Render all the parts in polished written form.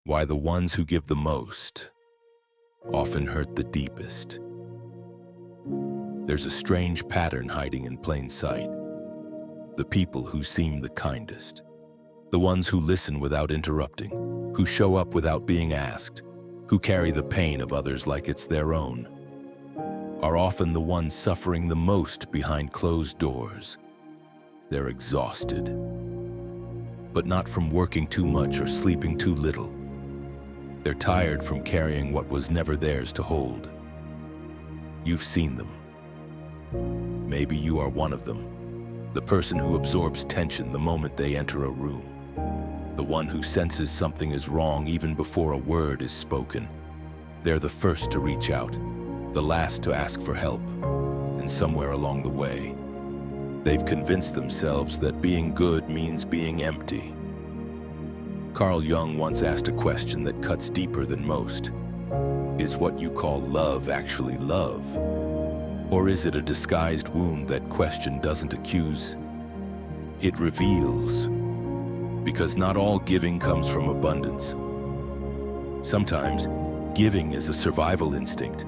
Why the ones who give the most often hurt the deepest. There's a strange pattern hiding in plain sight. The people who seem the kindest, the ones who listen without interrupting, who show up without being asked, who carry the pain of others like it's their own, are often the ones suffering the most behind closed doors. They're exhausted, but not from working too much or sleeping too little. They're tired from carrying what was never theirs to hold. You've seen them. Maybe you are one of them. The person who absorbs tension the moment they enter a room. The one who senses something is wrong even before a word is spoken. They're the first to reach out, the last to ask for help, and somewhere along the way, they've convinced themselves that being good means being empty. Carl Jung once asked a question that cuts deeper than most. Is what you call love actually love? Or is it a disguised wound that question doesn't accuse? It reveals. Because not all giving comes from abundance. Sometimes, giving is a survival instinct.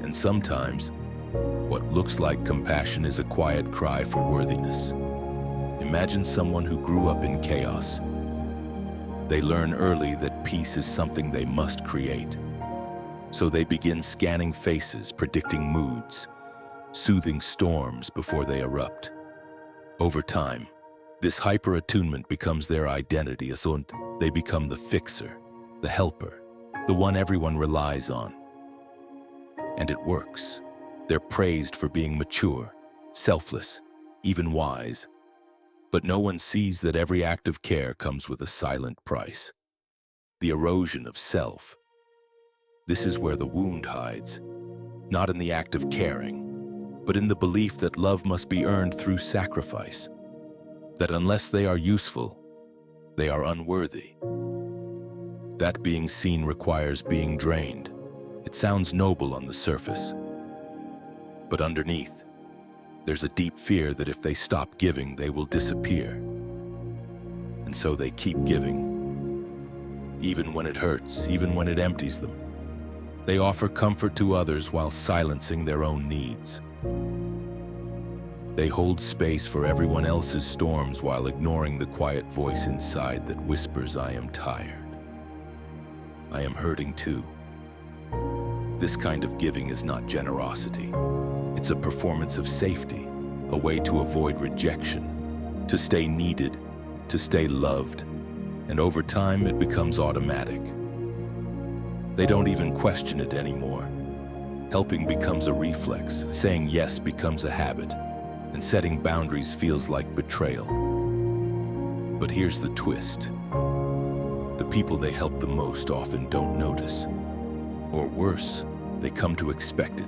And sometimes, what looks like compassion is a quiet cry for worthiness. Imagine someone who grew up in chaos. They learn early that peace is something they must create. So they begin scanning faces, predicting moods, soothing storms before they erupt. Over time, this hyper-attunement becomes their identity, and they become the fixer, the helper, the one everyone relies on. And it works. They're praised for being mature, selfless, even wise. But no one sees that every act of care comes with a silent price. The erosion of self. This is where the wound hides, not in the act of caring, but in the belief that love must be earned through sacrifice, that unless they are useful, they are unworthy. That being seen requires being drained. It sounds noble on the surface, but underneath, there's a deep fear that if they stop giving, they will disappear. And so they keep giving, even when it hurts, even when it empties them. They offer comfort to others while silencing their own needs. They hold space for everyone else's storms while ignoring the quiet voice inside that whispers, "I am tired. I am hurting too." This kind of giving is not generosity. It's a performance of safety, a way to avoid rejection, to stay needed, to stay loved, and over time it becomes automatic. They don't even question it anymore. Helping becomes a reflex, saying yes becomes a habit, and setting boundaries feels like betrayal. But here's the twist. The people they help the most often don't notice. Or worse, they come to expect it.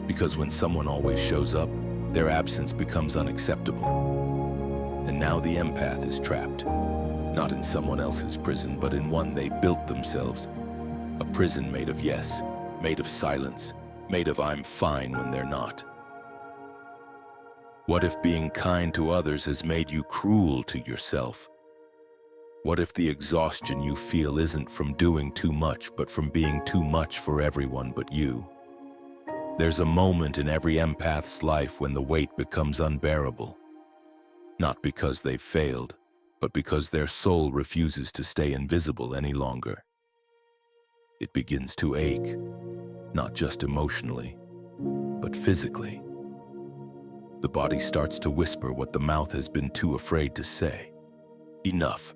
Because when someone always shows up, their absence becomes unacceptable. And now the empath is trapped, not in someone else's prison, but in one they built themselves. A prison made of yes, made of silence, made of I'm fine when they're not. What if being kind to others has made you cruel to yourself? What if the exhaustion you feel isn't from doing too much, but from being too much for everyone but you? There's a moment in every empath's life when the weight becomes unbearable. Not because they've failed, but because their soul refuses to stay invisible any longer. It begins to ache, not just emotionally, but physically. The body starts to whisper what the mouth has been too afraid to say. Enough.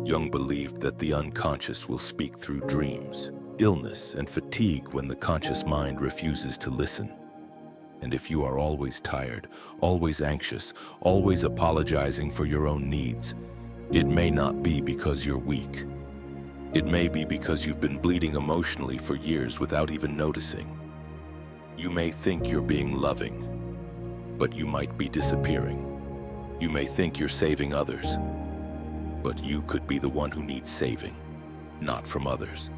Jung believed that the unconscious will speak through dreams, illness, and fatigue when the conscious mind refuses to listen. And if you are always tired, always anxious, always apologizing for your own needs, it may not be because you're weak. It may be because you've been bleeding emotionally for years without even noticing. You may think you're being loving, but you might be disappearing. You may think you're saving others, but you could be the one who needs saving, not from others.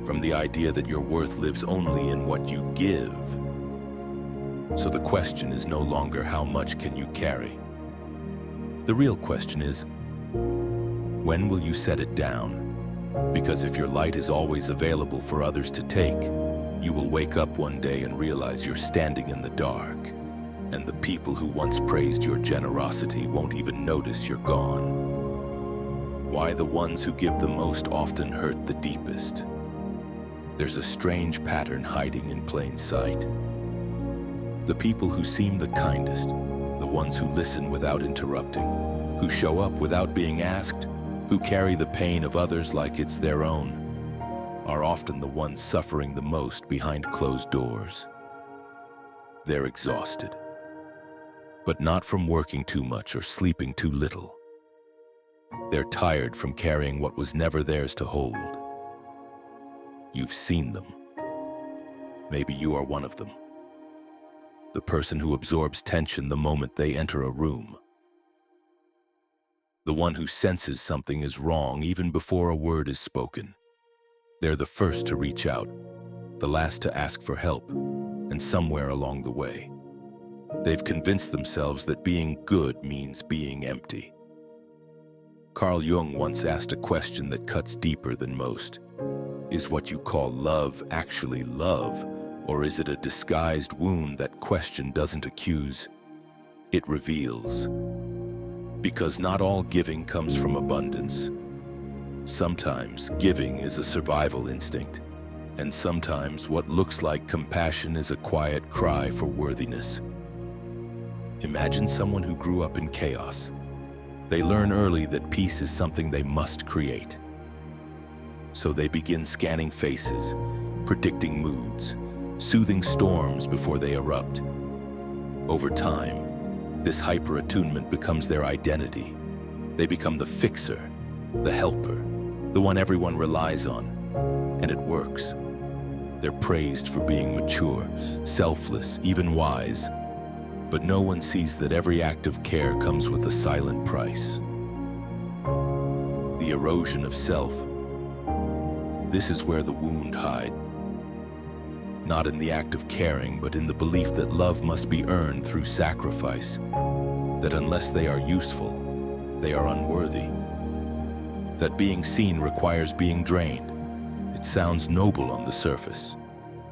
From the idea that your worth lives only in what you give. So the question is no longer how much can you carry? The real question is, When will you set it down? Because if your light is always available for others to take, you will wake up one day and realize you're standing in the dark, and the people who once praised your generosity won't even notice you're gone. Why the ones who give the most often hurt the deepest? There's a strange pattern hiding in plain sight. The people who seem the kindest, the ones who listen without interrupting, who show up without being asked, who carry the pain of others like it's their own, are often the ones suffering the most behind closed doors. They're exhausted, but not from working too much or sleeping too little. They're tired from carrying what was never theirs to hold. You've seen them. Maybe you are one of them. The person who absorbs tension the moment they enter a room. The one who senses something is wrong even before a word is spoken. They're the first to reach out, the last to ask for help, and somewhere along the way, they've convinced themselves that being good means being empty. Carl Jung once asked a question that cuts deeper than most. Is what you call love actually love, or is it a disguised wound that question doesn't accuse? It reveals. Because not all giving comes from abundance. Sometimes giving is a survival instinct, and sometimes what looks like compassion is a quiet cry for worthiness. Imagine someone who grew up in chaos. They learn early that peace is something they must create. So they begin scanning faces, predicting moods, soothing storms before they erupt. Over time, this hyper-attunement becomes their identity. They become the fixer, the helper, the one everyone relies on, and it works. They're praised for being mature, selfless, even wise. But no one sees that every act of care comes with a silent price. The erosion of self. This is where the wound hides. Not in the act of caring, but in the belief that love must be earned through sacrifice. That unless they are useful, they are unworthy. That being seen requires being drained. It sounds noble on the surface,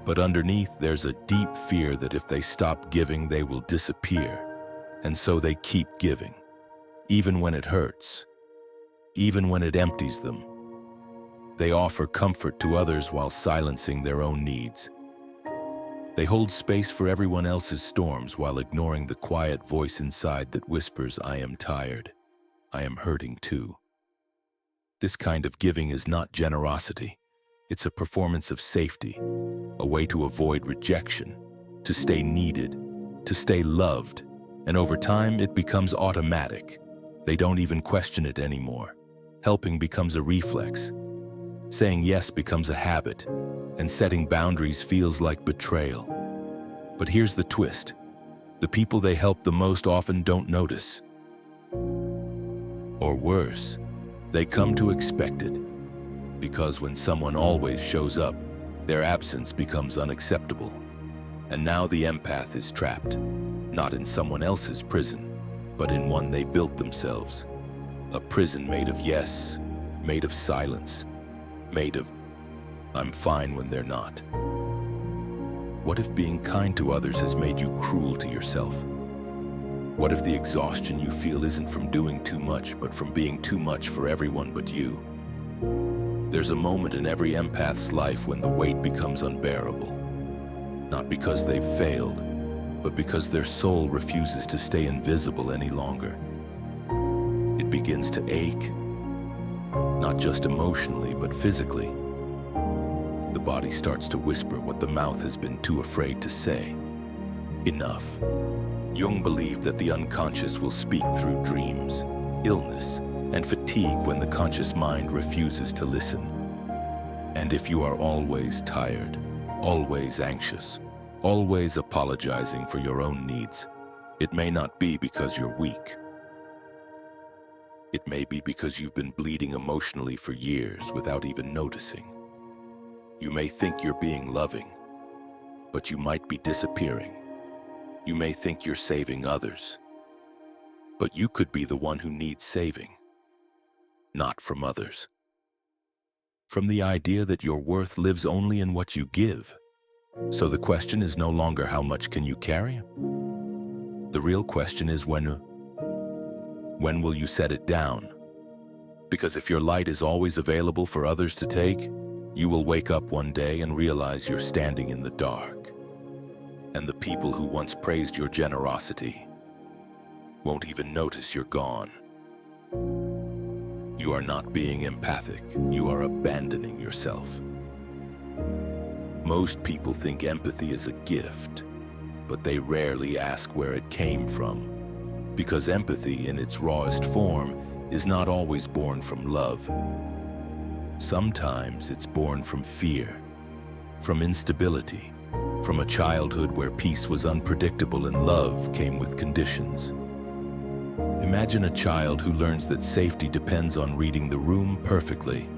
but underneath there's a deep fear that if they stop giving, they will disappear. And so they keep giving, even when it hurts, even when it empties them. They offer comfort to others while silencing their own needs. They hold space for everyone else's storms while ignoring the quiet voice inside that whispers, "I am tired. I am hurting too." This kind of giving is not generosity. It's a performance of safety, a way to avoid rejection, to stay needed, to stay loved, and over time it becomes automatic. They don't even question it anymore. Helping becomes a reflex. Saying yes becomes a habit, and setting boundaries feels like betrayal. But here's the twist. The people they help the most often don't notice. Or worse, they come to expect it. Because when someone always shows up, their absence becomes unacceptable. And now the empath is trapped, not in someone else's prison, but in one they built themselves. A prison made of yes, made of silence, made of "I'm fine" when they're not. What if being kind to others has made you cruel to yourself? What if the exhaustion you feel isn't from doing too much, but from being too much for everyone but you? There's a moment in every empath's life when the weight becomes unbearable. Not because they've failed, but because their soul refuses to stay invisible any longer. It begins to ache, not just emotionally, but physically. The body starts to whisper what the mouth has been too afraid to say. Enough. Jung believed that the unconscious will speak through dreams, illness, and fatigue when the conscious mind refuses to listen. And if you are always tired, always anxious, always apologizing for your own needs, it may not be because you're weak. It may be because you've been bleeding emotionally for years without even noticing. You may think you're being loving, but you might be disappearing. You may think you're saving others, but you could be the one who needs saving. not from others. From the idea that your worth lives only in what you give. So the question is no longer how much can you carry? The real question is when will you set it down? Because if your light is always available for others to take, you will wake up one day and realize you're standing in the dark. And the people who once praised your generosity won't even notice you're gone. You are not being empathic, you are abandoning yourself. Most people think empathy is a gift, but they rarely ask where it came from. Because empathy in its rawest form is not always born from love. Sometimes it's born from fear, from instability, from a childhood where peace was unpredictable and love came with conditions. Imagine a child who learns that safety depends on reading the room perfectly.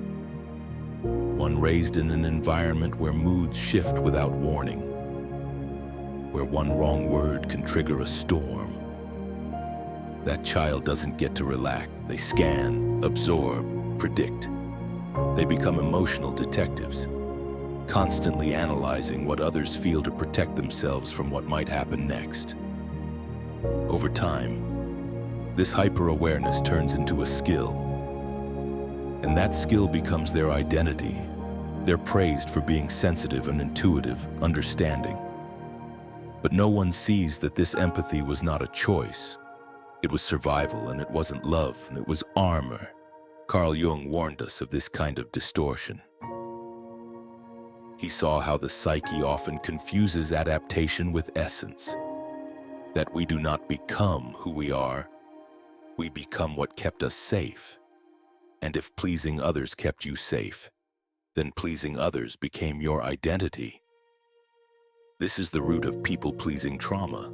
One raised in an environment where moods shift without warning, where one wrong word can trigger a storm. That child doesn't get to relax. They scan, absorb, predict. They become emotional detectives, constantly analyzing what others feel to protect themselves from what might happen next. Over time, this hyper-awareness turns into a skill, and that skill becomes their identity. They're praised for being sensitive and intuitive, understanding. But no one sees that this empathy was not a choice. It was survival, and it wasn't love, and it was armor. Carl Jung warned us of this kind of distortion. He saw how the psyche often confuses adaptation with essence, that we do not become who we are, we become what kept us safe. And if pleasing others kept you safe, then pleasing others became your identity. This is the root of people-pleasing trauma,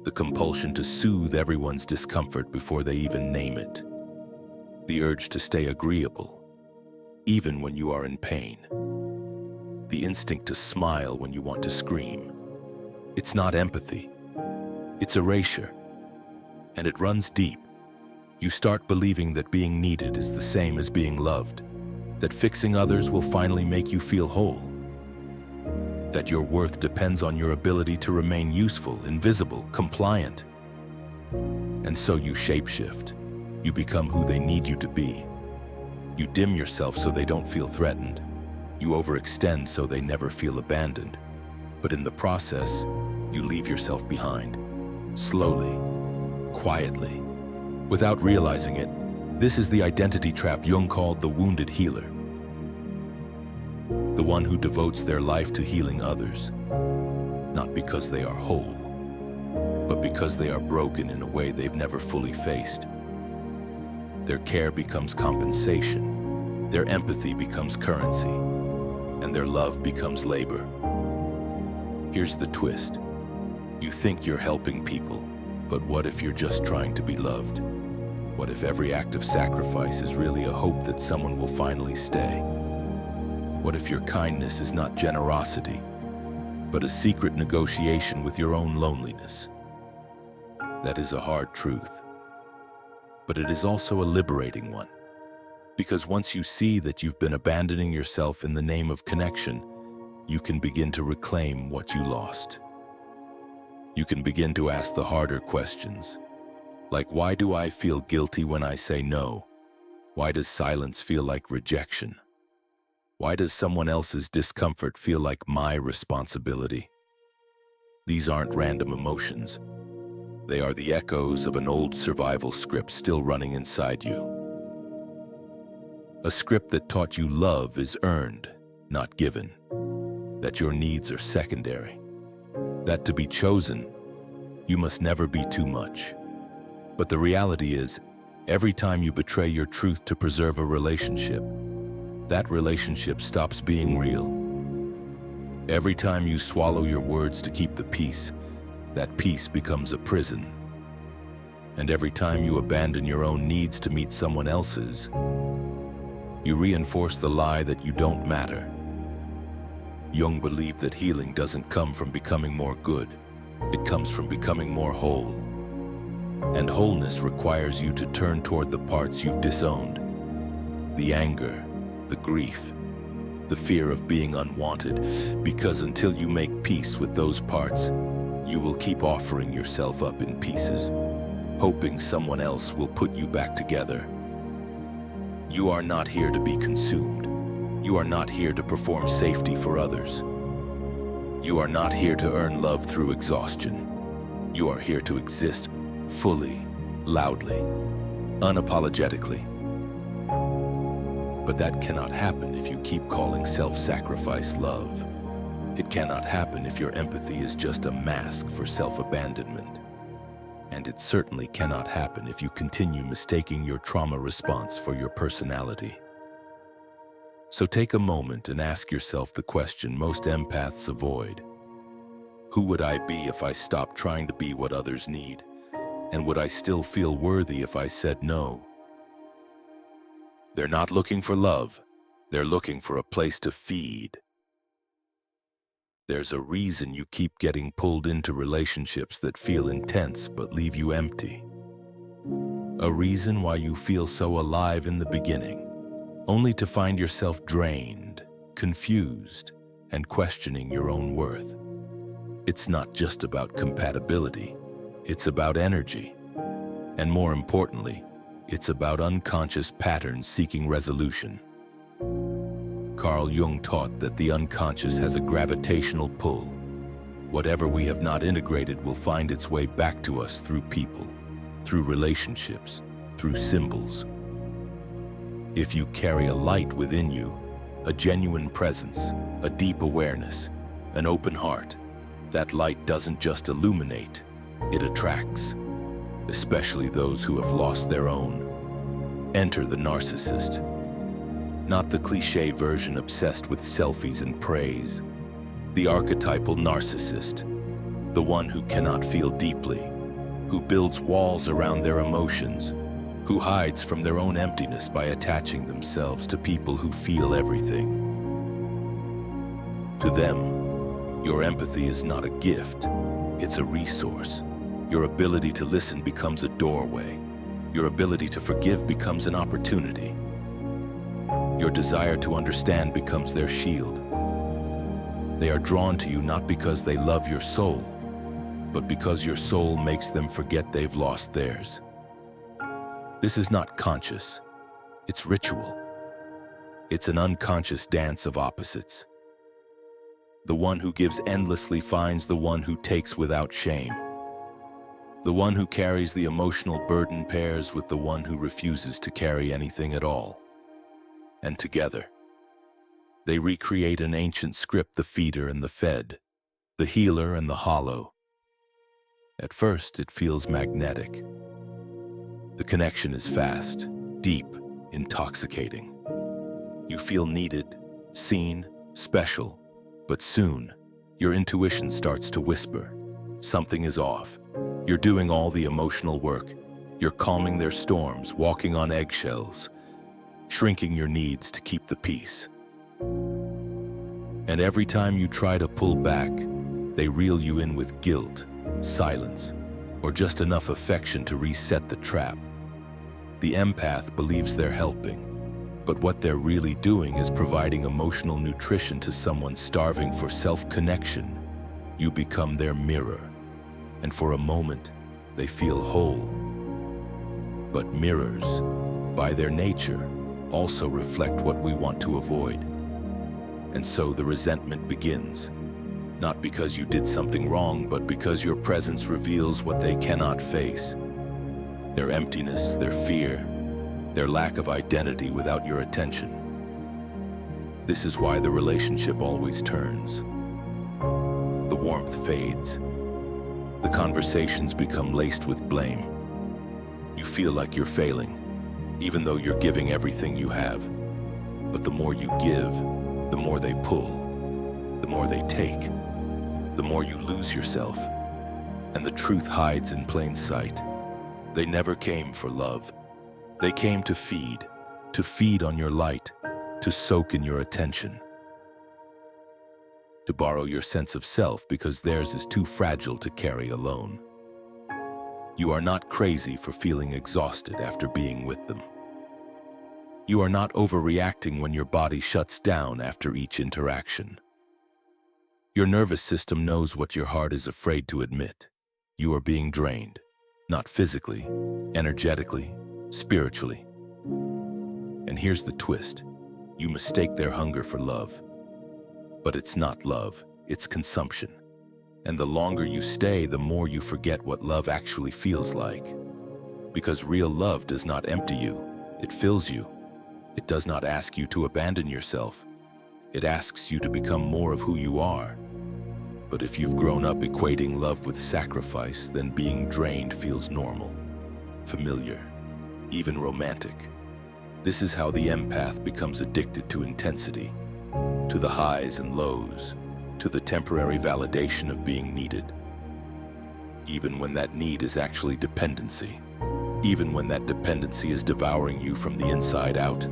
the compulsion to soothe everyone's discomfort before they even name it, the urge to stay agreeable, even when you are in pain, the instinct to smile when you want to scream. It's not empathy, it's erasure, and it runs deep. You start believing that being needed is the same as being loved, that fixing others will finally make you feel whole, that your worth depends on your ability to remain useful, invisible, compliant. And so you shapeshift. You become who they need you to be. You dim yourself so they don't feel threatened. You overextend so they never feel abandoned. But in the process, you leave yourself behind. Slowly, quietly, without realizing it. This is the identity trap Jung called the wounded healer. The one who devotes their life to healing others, not because they are whole, but because they are broken in a way they've never fully faced. Their care becomes compensation, their empathy becomes currency, and their love becomes labor. Here's the twist. You think you're helping people, but what if you're just trying to be loved? What if every act of sacrifice is really a hope that someone will finally stay? What if your kindness is not generosity, but a secret negotiation with your own loneliness? That is a hard truth, but it is also a liberating one. Because once you see that you've been abandoning yourself in the name of connection, you can begin to reclaim what you lost. You can begin to ask the harder questions, like why do I feel guilty when I say no? Why does silence feel like rejection? Why does someone else's discomfort feel like my responsibility? These aren't random emotions. They are the echoes of an old survival script still running inside you. A script that taught you love is earned, not given. That your needs are secondary. That to be chosen, you must never be too much. But the reality is, every time you betray your truth to preserve a relationship, that relationship stops being real. Every time you swallow your words to keep the peace, that peace becomes a prison. And every time you abandon your own needs to meet someone else's, you reinforce the lie that you don't matter. Jung believed that healing doesn't come from becoming more good, it comes from becoming more whole. And wholeness requires you to turn toward the parts you've disowned, the anger, the grief, the fear of being unwanted, because until you make peace with those parts, you will keep offering yourself up in pieces, hoping someone else will put you back together. You are not here to be consumed. You are not here to perform safety for others. You are not here to earn love through exhaustion. You are here to exist fully, loudly, unapologetically. But that cannot happen if you keep calling self-sacrifice love. It cannot happen if your empathy is just a mask for self-abandonment. And it certainly cannot happen if you continue mistaking your trauma response for your personality. So take a moment and ask yourself the question most empaths avoid. Who would I be if I stopped trying to be what others need? And would I still feel worthy if I said no? They're not looking for love. They're looking for a place to feed. There's a reason you keep getting pulled into relationships that feel intense but leave you empty. A reason why you feel so alive in the beginning, only to find yourself drained, confused, and questioning your own worth. It's not just about compatibility, it's about energy. And more importantly, it's about unconscious patterns seeking resolution. Carl Jung taught that the unconscious has a gravitational pull. Whatever we have not integrated will find its way back to us through people, through relationships, through symbols. If you carry a light within you, a genuine presence, a deep awareness, an open heart, that light doesn't just illuminate, it attracts, especially those who have lost their own. Enter the narcissist. Not the cliché version obsessed with selfies and praise. The archetypal narcissist, the one who cannot feel deeply, who builds walls around their emotions, who hides from their own emptiness by attaching themselves to people who feel everything. To them, your empathy is not a gift, it's a resource. Your ability to listen becomes a doorway. Your ability to forgive becomes an opportunity. Your desire to understand becomes their shield. They are drawn to you not because they love your soul, but because your soul makes them forget they've lost theirs. This is not conscious, it's ritual. It's an unconscious dance of opposites. The one who gives endlessly finds the one who takes without shame. The one who carries the emotional burden pairs with the one who refuses to carry anything at all. And together, they recreate an ancient script: the feeder and the fed, the healer and the hollow. At first, it feels magnetic. The connection is fast, deep, intoxicating. You feel needed, seen, special, but soon, your intuition starts to whisper. Something is off. You're doing all the emotional work. You're calming their storms, walking on eggshells, shrinking your needs to keep the peace. And every time you try to pull back, they reel you in with guilt, silence, or just enough affection to reset the trap. The empath believes they're helping, but what they're really doing is providing emotional nutrition to someone starving for self-connection. You become their mirror, and for a moment, they feel whole. But mirrors, by their nature, also reflect what we want to avoid. And so the resentment begins, not because you did something wrong, but because your presence reveals what they cannot face. Their emptiness, their fear, their lack of identity without your attention. This is why the relationship always turns. The warmth fades. The conversations become laced with blame. You feel like you're failing, even though you're giving everything you have. But the more you give, the more they pull, the more they take, the more you lose yourself. And the truth hides in plain sight. They never came for love. They came to feed on your light, to soak in your attention, to borrow your sense of self because theirs is too fragile to carry alone. You are not crazy for feeling exhausted after being with them. You are not overreacting when your body shuts down after each interaction. Your nervous system knows what your heart is afraid to admit. You are being drained, not physically, energetically, spiritually. And here's the twist. You mistake their hunger for love. But it's not love, it's consumption. And the longer you stay, the more you forget what love actually feels like. Because real love does not empty you, it fills you. It does not ask you to abandon yourself. It asks you to become more of who you are. But if you've grown up equating love with sacrifice, then being drained feels normal, familiar, even romantic. This is how the empath becomes addicted to intensity, to the highs and lows, to the temporary validation of being needed. Even when that need is actually dependency, even when that dependency is devouring you from the inside out.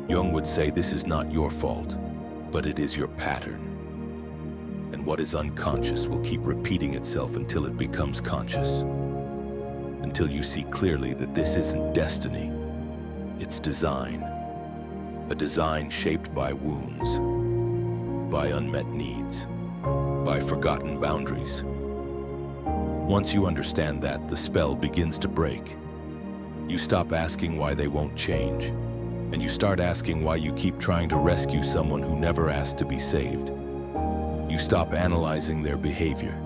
Jung would say this is not your fault, but it is your pattern. And what is unconscious will keep repeating itself until it becomes conscious. Until you see clearly that this isn't destiny, it's design. A design shaped by wounds, by unmet needs, by forgotten boundaries. Once you understand that, the spell begins to break. You stop asking why they won't change, and you start asking why you keep trying to rescue someone who never asked to be saved. You stop analyzing their behavior,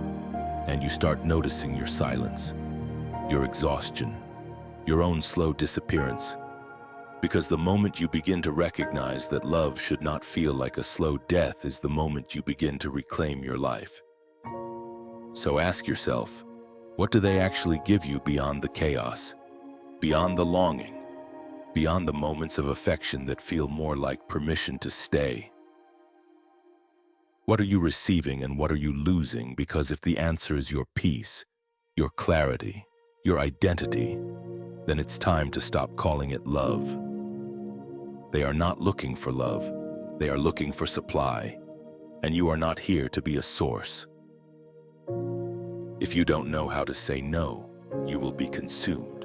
and you start noticing your silence, your exhaustion, your own slow disappearance. Because the moment you begin to recognize that love should not feel like a slow death is the moment you begin to reclaim your life. So ask yourself, what do they actually give you beyond the chaos, beyond the longing, beyond the moments of affection that feel more like permission to stay? What are you receiving and what are you losing? Because if the answer is your peace, your clarity, your identity, then it's time to stop calling it love. They are not looking for love. They are looking for supply, and you are not here to be a source. If you don't know how to say no, you will be consumed.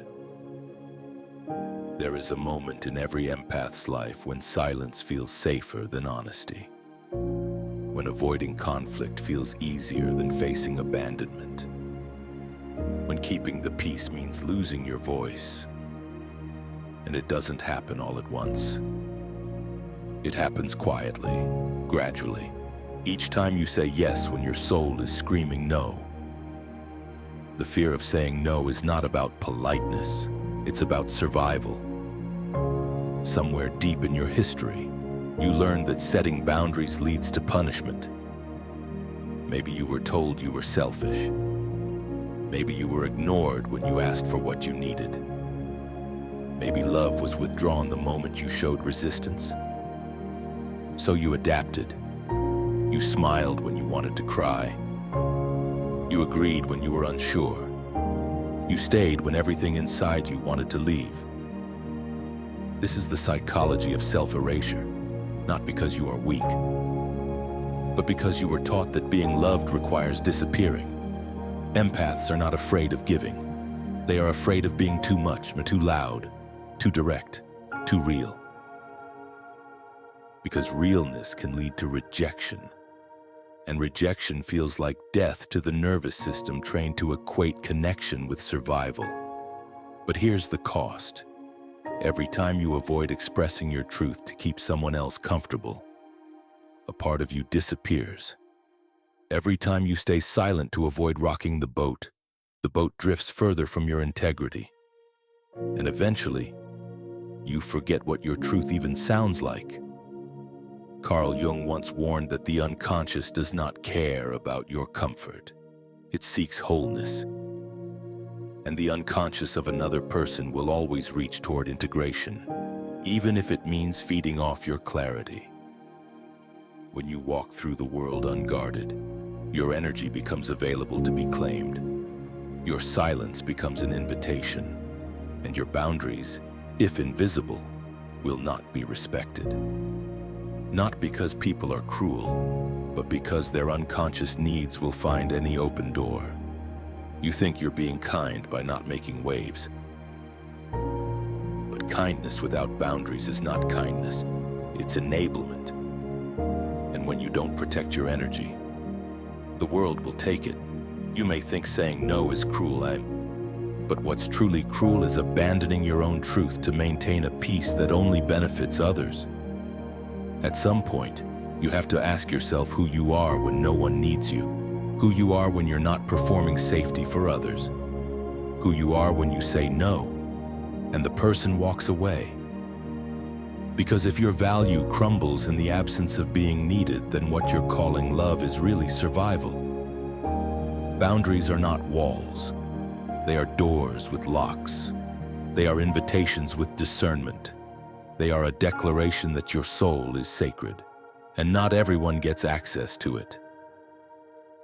There is a moment in every empath's life when silence feels safer than honesty, when avoiding conflict feels easier than facing abandonment, when keeping the peace means losing your voice. And it doesn't happen all at once. It happens quietly, gradually, each time you say yes when your soul is screaming no. The fear of saying no is not about politeness, it's about survival. Somewhere deep in your history, you learned that setting boundaries leads to punishment. Maybe you were told you were selfish. Maybe you were ignored when you asked for what you needed. Maybe love was withdrawn the moment you showed resistance. So you adapted. You smiled when you wanted to cry. You agreed when you were unsure. You stayed when everything inside you wanted to leave. This is the psychology of self-erasure, not because you are weak, but because you were taught that being loved requires disappearing. Empaths are not afraid of giving. They are afraid of being too much, too loud, too direct, too real. Because realness can lead to rejection, and rejection feels like death to the nervous system trained to equate connection with survival. But here's the cost. Every time you avoid expressing your truth to keep someone else comfortable, a part of you disappears. Every time you stay silent to avoid rocking the boat drifts further from your integrity. And eventually, you forget what your truth even sounds like. Carl Jung once warned that the unconscious does not care about your comfort. It seeks wholeness. And the unconscious of another person will always reach toward integration, even if it means feeding off your clarity. When you walk through the world unguarded, your energy becomes available to be claimed. Your silence becomes an invitation, and your boundaries, if invisible, will not be respected. Not because people are cruel, but because their unconscious needs will find any open door. You think you're being kind by not making waves. But that kindness without boundaries is not kindness, it's enablement. And when you don't protect your energy, the world will take it. You may think saying no is cruel, but what's truly cruel is abandoning your own truth to maintain a peace that only benefits others. At some point, you have to ask yourself who you are when no one needs you, who you are when you're not performing safety for others, who you are when you say no, and the person walks away. Because if your value crumbles in the absence of being needed, then what you're calling love is really survival. Boundaries are not walls. They are doors with locks. They are invitations with discernment. They are a declaration that your soul is sacred, and not everyone gets access to it.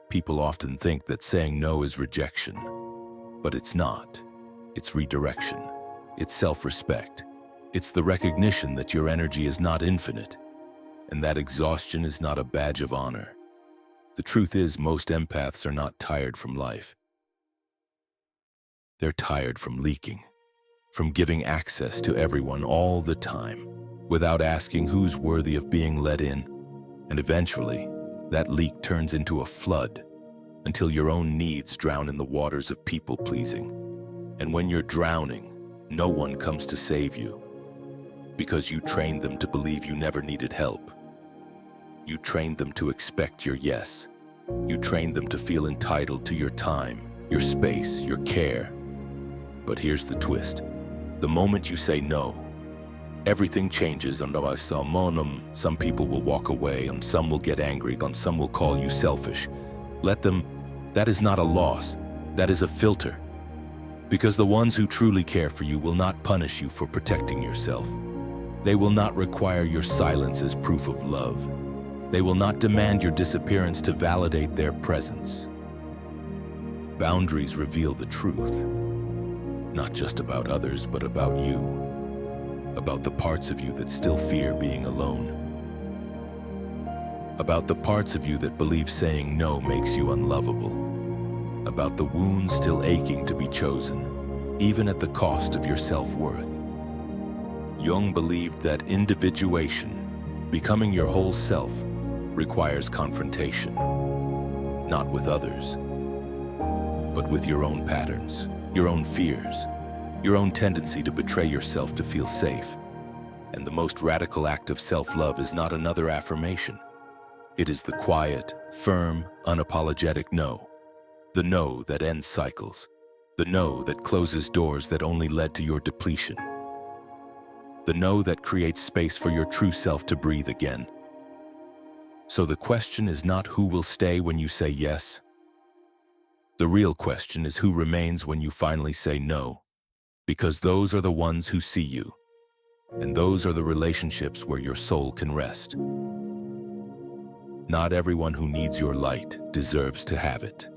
People often think that saying no is rejection, but it's not. It's redirection. It's self-respect. It's the recognition that your energy is not infinite, and that exhaustion is not a badge of honor. The truth is, most empaths are not tired from life. They're tired from leaking, from giving access to everyone all the time, without asking who's worthy of being let in. And eventually, that leak turns into a flood, until your own needs drown in the waters of people-pleasing. And when you're drowning, no one comes to save you, because you trained them to believe you never needed help. You trained them to expect your yes. You trained them to feel entitled to your time, your space, your care. But here's the twist. The moment you say no, everything changes. Some people will walk away, and some will get angry, and some will call you selfish. Let them. That is not a loss. That is a filter. Because the ones who truly care for you will not punish you for protecting yourself. They will not require your silence as proof of love. They will not demand your disappearance to validate their presence. Boundaries reveal the truth, not just about others, but about you, about the parts of you that still fear being alone, about the parts of you that believe saying no makes you unlovable, about the wounds still aching to be chosen, even at the cost of your self-worth. Jung believed that individuation, becoming your whole self, requires confrontation, not with others, but with your own patterns, your own fears, your own tendency to betray yourself to feel safe. And the most radical act of self-love is not another affirmation. It is the quiet, firm, unapologetic no. The no that ends cycles. The no that closes doors that only led to your depletion. The no that creates space for your true self to breathe again. So the question is not who will stay when you say yes. The real question is who remains when you finally say no. Because those are the ones who see you. And those are the relationships where your soul can rest. Not everyone who needs your light deserves to have it.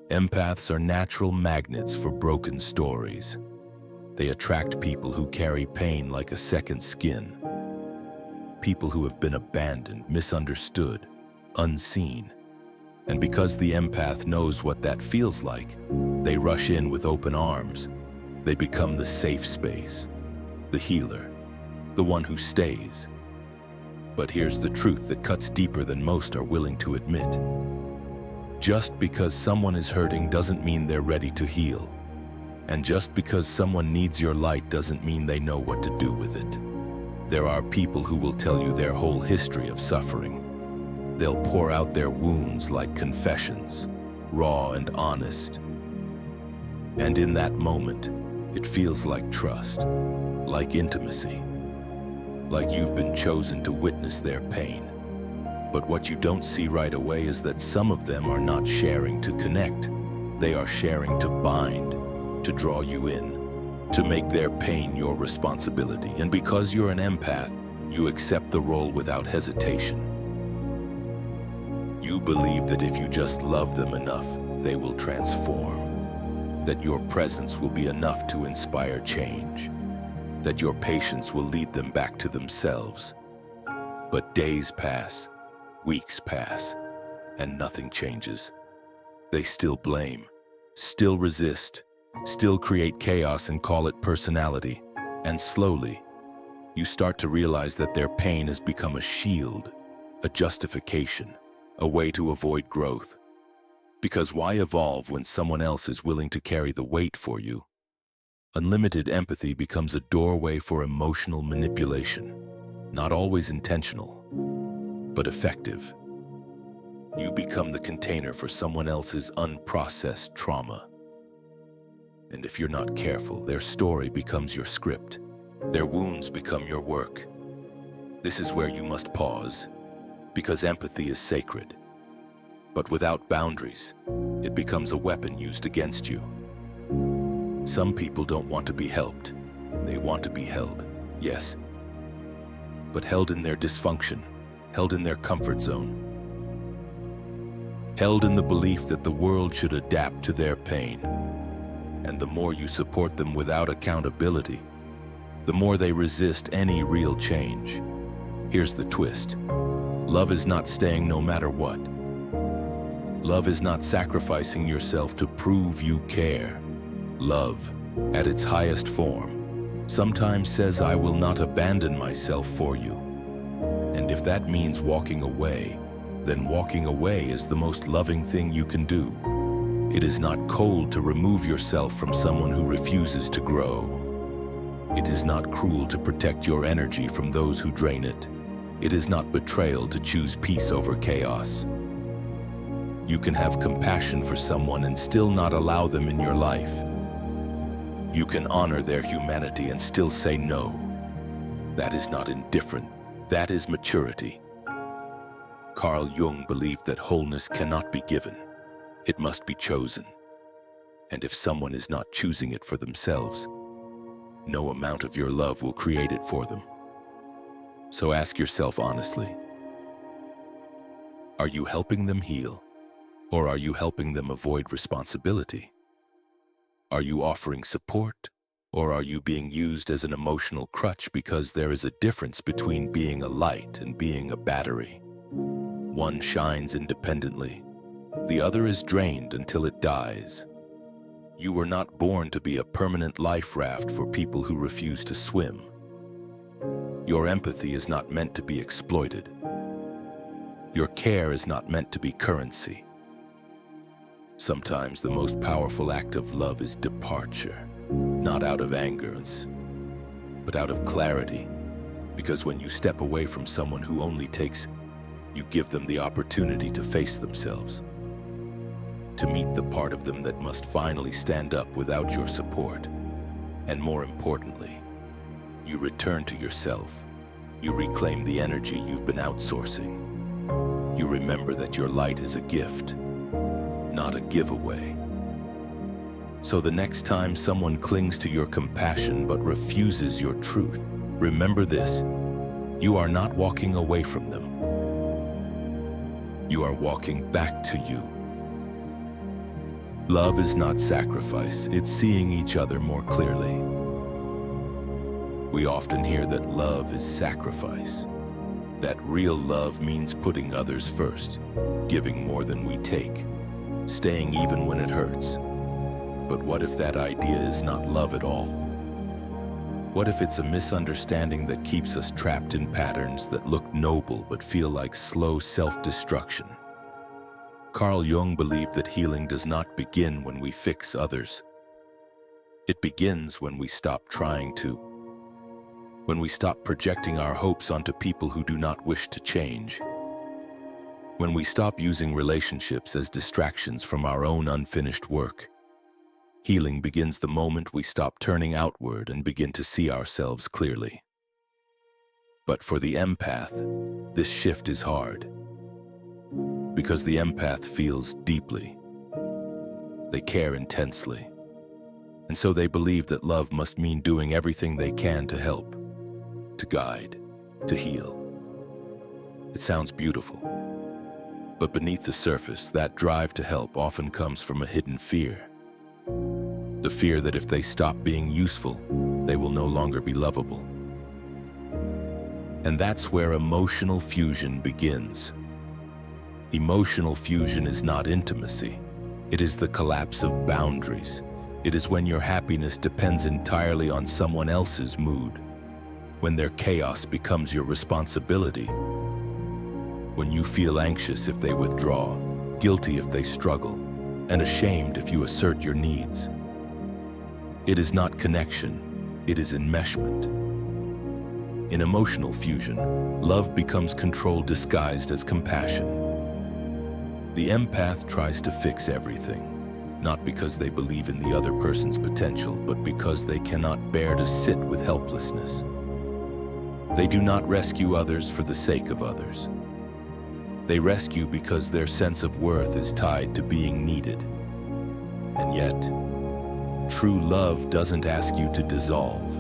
Empaths are natural magnets for broken stories. They attract people who carry pain like a second skin. People who have been abandoned, misunderstood, unseen. And because the empath knows what that feels like, they rush in with open arms. They become the safe space, the healer, the one who stays. But here's the truth that cuts deeper than most are willing to admit. Just because someone is hurting doesn't mean they're ready to heal. And just because someone needs your light doesn't mean they know what to do with it. There are people who will tell you their whole history of suffering. They'll pour out their wounds like confessions, raw and honest. And in that moment, it feels like trust, like intimacy, like you've been chosen to witness their pain. But what you don't see right away is that some of them are not sharing to connect. They are sharing to bind, to draw you in, to make their pain your responsibility. And because you're an empath, you accept the role without hesitation. You believe that if you just love them enough, they will transform, that your presence will be enough to inspire change, that your patience will lead them back to themselves. But days pass, weeks pass, and nothing changes. They still blame, still resist, still create chaos and call it personality. And slowly, you start to realize that their pain has become a shield, a justification, a way to avoid growth. Because why evolve when someone else is willing to carry the weight for you? Unlimited empathy becomes a doorway for emotional manipulation, not always intentional, but effective. You become the container for someone else's unprocessed trauma. And if you're not careful, their story becomes your script. Their wounds become your work. This is where you must pause, because empathy is sacred. But without boundaries, it becomes a weapon used against you. Some people don't want to be helped. They want to be held, yes. But held in their dysfunction, held in their comfort zone. Held in the belief that the world should adapt to their pain. And the more you support them without accountability, the more they resist any real change. Here's the twist. Love is not staying no matter what. Love is not sacrificing yourself to prove you care. Love, at its highest form, sometimes says, I will not abandon myself for you. And if that means walking away, then walking away is the most loving thing you can do. It is not cold to remove yourself from someone who refuses to grow. It is not cruel to protect your energy from those who drain it. It is not betrayal to choose peace over chaos. You can have compassion for someone and still not allow them in your life. You can honor their humanity and still say no. That is not indifferent. That is maturity. Carl Jung believed that wholeness cannot be given. It must be chosen. And if someone is not choosing it for themselves, no amount of your love will create it for them. So ask yourself honestly, are you helping them heal, or are you helping them avoid responsibility? Are you offering support, or are you being used as an emotional crutch? Because there is a difference between being a light and being a battery. One shines independently. The other is drained until it dies. You were not born to be a permanent life raft for people who refuse to swim. Your empathy is not meant to be exploited. Your care is not meant to be currency. Sometimes the most powerful act of love is departure, not out of anger, but out of clarity. Because when you step away from someone who only takes, you give them the opportunity to face themselves, to meet the part of them that must finally stand up without your support. And more importantly, you return to yourself. You reclaim the energy you've been outsourcing. You remember that your light is a gift, not a giveaway. So the next time someone clings to your compassion but refuses your truth, remember this: you are not walking away from them. You are walking back to you. Love is not sacrifice, it's seeing each other more clearly. We often hear that love is sacrifice, that real love means putting others first, giving more than we take, staying even when it hurts. But what if that idea is not love at all? What if it's a misunderstanding that keeps us trapped in patterns that look noble but feel like slow self-destruction? Carl Jung believed that healing does not begin when we fix others. It begins when we stop trying to. When we stop projecting our hopes onto people who do not wish to change. When we stop using relationships as distractions from our own unfinished work. Healing begins the moment we stop turning outward and begin to see ourselves clearly. But for the empath, this shift is hard. Because the empath feels deeply. They care intensely. And so they believe that love must mean doing everything they can to help, to guide, to heal. It sounds beautiful. But beneath the surface, that drive to help often comes from a hidden fear. The fear that if they stop being useful, they will no longer be lovable. And that's where emotional fusion begins. Emotional fusion is not intimacy. It is the collapse of boundaries. It is when your happiness depends entirely on someone else's mood, when their chaos becomes your responsibility, when you feel anxious if they withdraw, guilty if they struggle, and ashamed if you assert your needs. It is not connection, it is enmeshment. In emotional fusion, love becomes control disguised as compassion. The empath tries to fix everything, not because they believe in the other person's potential, but because they cannot bear to sit with helplessness. They do not rescue others for the sake of others. They rescue because their sense of worth is tied to being needed. And yet, true love doesn't ask you to dissolve.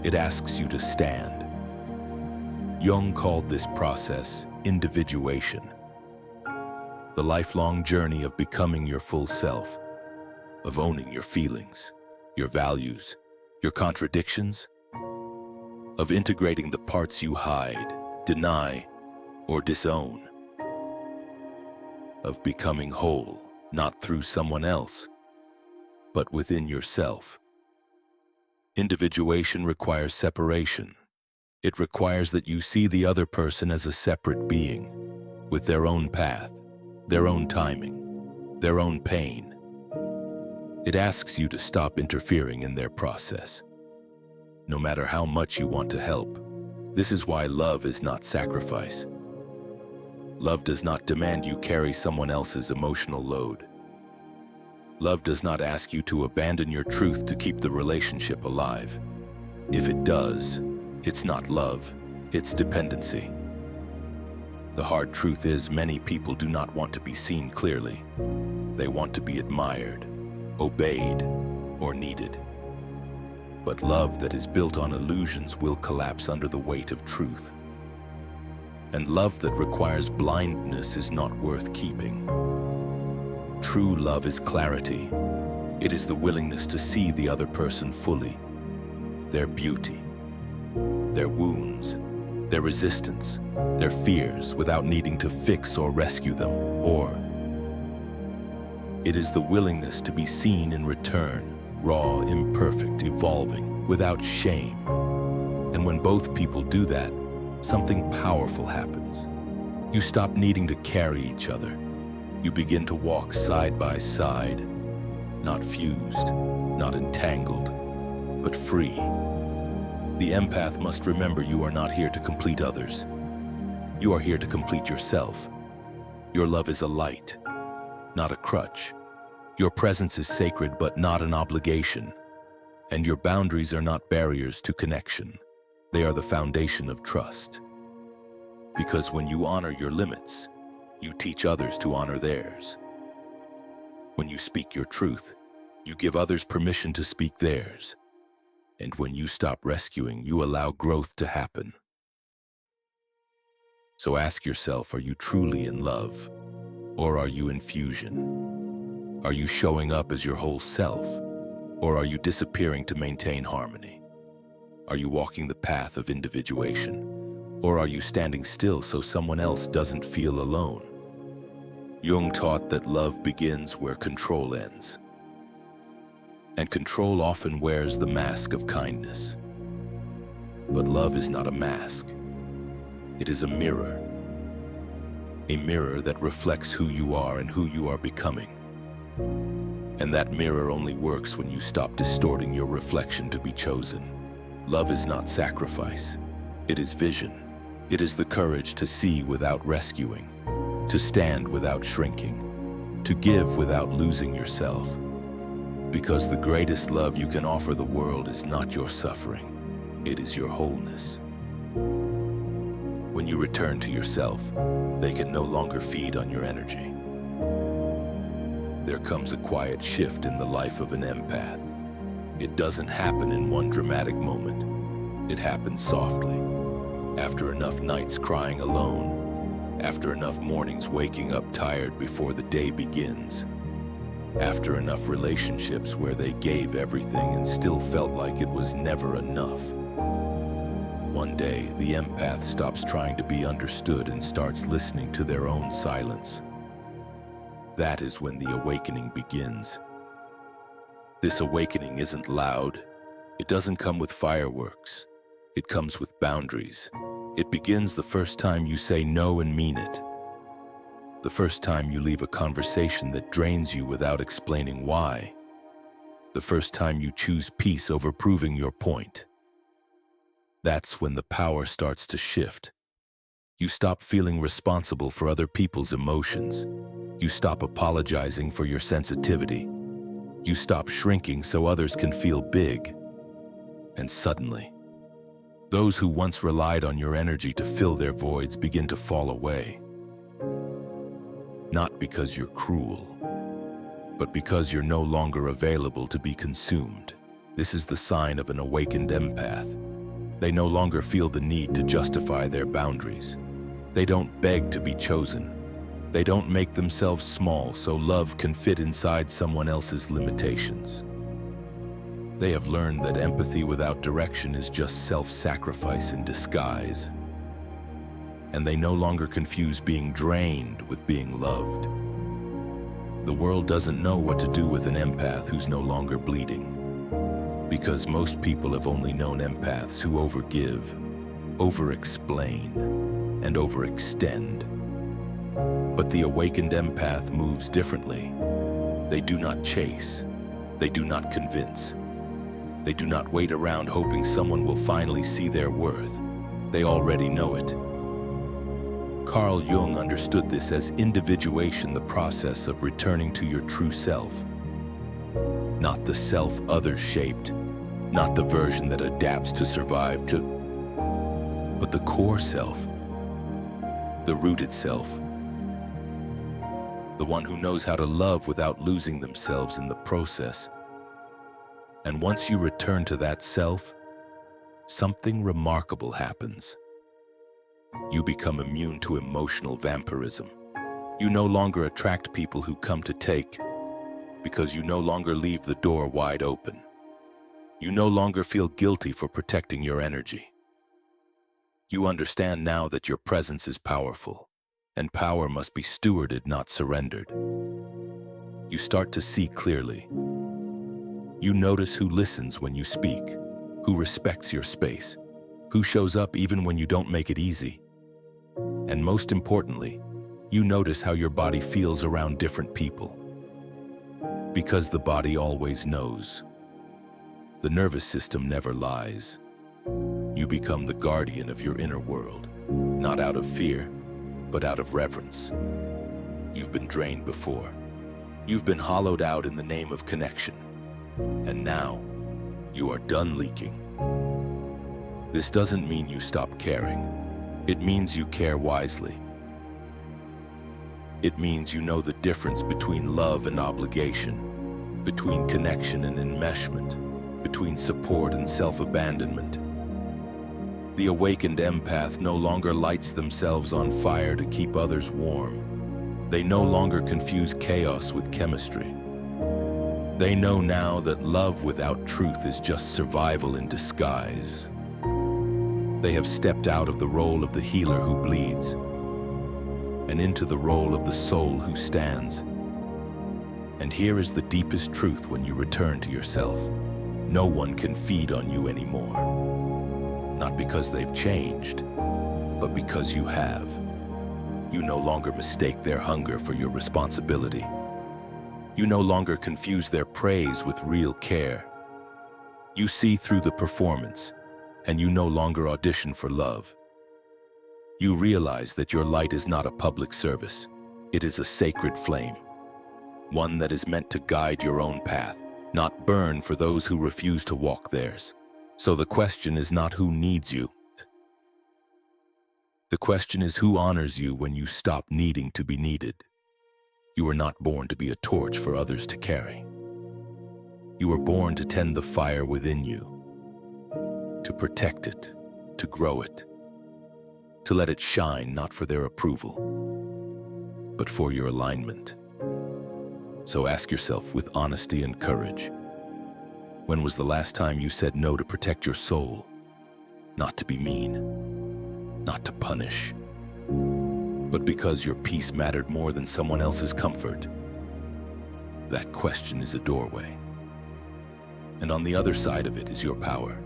It asks you to stand. Jung called this process individuation. The lifelong journey of becoming your full self, of owning your feelings, your values, your contradictions, of integrating the parts you hide, deny, or disown, of becoming whole, not through someone else, but within yourself. Individuation requires separation. It requires that you see the other person as a separate being, with their own path, their own timing, their own pain. It asks you to stop interfering in their process, no matter how much you want to help. This is why love is not sacrifice. Love does not demand you carry someone else's emotional load. Love does not ask you to abandon your truth to keep the relationship alive. If it does, it's not love, it's dependency. The hard truth is many people do not want to be seen clearly. They want to be admired, obeyed, or needed. But love that is built on illusions will collapse under the weight of truth. And love that requires blindness is not worth keeping. True love is clarity. It is the willingness to see the other person fully, their beauty, their wounds, their resistance, their fears, without needing to fix or rescue them. Or it is the willingness to be seen in return, raw, imperfect, evolving, without shame. And when both people do that, something powerful happens. You stop needing to carry each other. You begin to walk side by side, not fused, not entangled, but free. The empath must remember you are not here to complete others. You are here to complete yourself. Your love is a light, not a crutch. Your presence is sacred but not an obligation. And your boundaries are not barriers to connection. They are the foundation of trust. Because when you honor your limits, you teach others to honor theirs. When you speak your truth, you give others permission to speak theirs. And when you stop rescuing, you allow growth to happen. So ask yourself, are you truly in love? Or are you in fusion? Are you showing up as your whole self? Or are you disappearing to maintain harmony? Are you walking the path of individuation? Or are you standing still so someone else doesn't feel alone? Jung taught that love begins where control ends. And control often wears the mask of kindness. But love is not a mask. It is a mirror that reflects who you are and who you are becoming. And that mirror only works when you stop distorting your reflection to be chosen. Love is not sacrifice. It is vision. It is the courage to see without rescuing, to stand without shrinking, to give without losing yourself. Because the greatest love you can offer the world is not your suffering, it is your wholeness. When you return to yourself, they can no longer feed on your energy. There comes a quiet shift in the life of an empath. It doesn't happen in one dramatic moment. It happens softly, after enough nights crying alone, after enough mornings waking up tired before the day begins, after enough relationships where they gave everything and still felt like it was never enough. One day, the empath stops trying to be understood and starts listening to their own silence. That is when the awakening begins. This awakening isn't loud. It doesn't come with fireworks. It comes with boundaries. It begins the first time you say no and mean it. The first time you leave a conversation that drains you without explaining why. The first time you choose peace over proving your point. That's when the power starts to shift. You stop feeling responsible for other people's emotions. You stop apologizing for your sensitivity. You stop shrinking so others can feel big. And suddenly, those who once relied on your energy to fill their voids begin to fall away. Not because you're cruel, but because you're no longer available to be consumed. This is the sign of an awakened empath. They no longer feel the need to justify their boundaries. They don't beg to be chosen. They don't make themselves small so love can fit inside someone else's limitations. They have learned that empathy without direction is just self-sacrifice in disguise. And they no longer confuse being drained with being loved. The world doesn't know what to do with an empath who's no longer bleeding. Because most people have only known empaths who overgive, over-explain, and overextend. But the awakened empath moves differently. They do not chase. They do not convince. They do not wait around hoping someone will finally see their worth. They already know it. Carl Jung understood this as individuation, the process of returning to your true self. Not the self others shaped, not the version that adapts to survive, but the core self, the rooted self, the one who knows how to love without losing themselves in the process. And once you return to that self, something remarkable happens. You become immune to emotional vampirism. You no longer attract people who come to take, because you no longer leave the door wide open. You no longer feel guilty for protecting your energy. You understand now that your presence is powerful, and power must be stewarded, not surrendered. You start to see clearly. You notice who listens when you speak, who respects your space, who shows up even when you don't make it easy. And most importantly, you notice how your body feels around different people. Because the body always knows. The nervous system never lies. You become the guardian of your inner world, not out of fear, but out of reverence. You've been drained before. You've been hollowed out in the name of connection. And now, you are done leaking. This doesn't mean you stop caring. It means you care wisely. It means you know the difference between love and obligation, between connection and enmeshment, between support and self-abandonment. The awakened empath no longer lights themselves on fire to keep others warm. They no longer confuse chaos with chemistry. They know now that love without truth is just survival in disguise. They have stepped out of the role of the healer who bleeds and into the role of the soul who stands. And here is the deepest truth when you return to yourself. No one can feed on you anymore. Not because they've changed, but because you have. You no longer mistake their hunger for your responsibility. You no longer confuse their praise with real care. You see through the performance, and you no longer audition for love. You realize that your light is not a public service. It is a sacred flame, one that is meant to guide your own path, not burn for those who refuse to walk theirs. So the question is not who needs you. The question is who honors you when you stop needing to be needed. You were not born to be a torch for others to carry. You were born to tend the fire within you, to protect it, to grow it, to let it shine not for their approval, but for your alignment. So ask yourself with honesty and courage, when was the last time you said no to protect your soul? Not to be mean, not to punish, but because your peace mattered more than someone else's comfort. That question is a doorway. And on the other side of it is your power.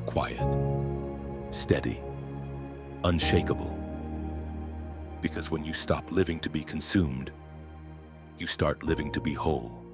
Quiet, steady, unshakable. Because when you stop living to be consumed, you start living to be whole.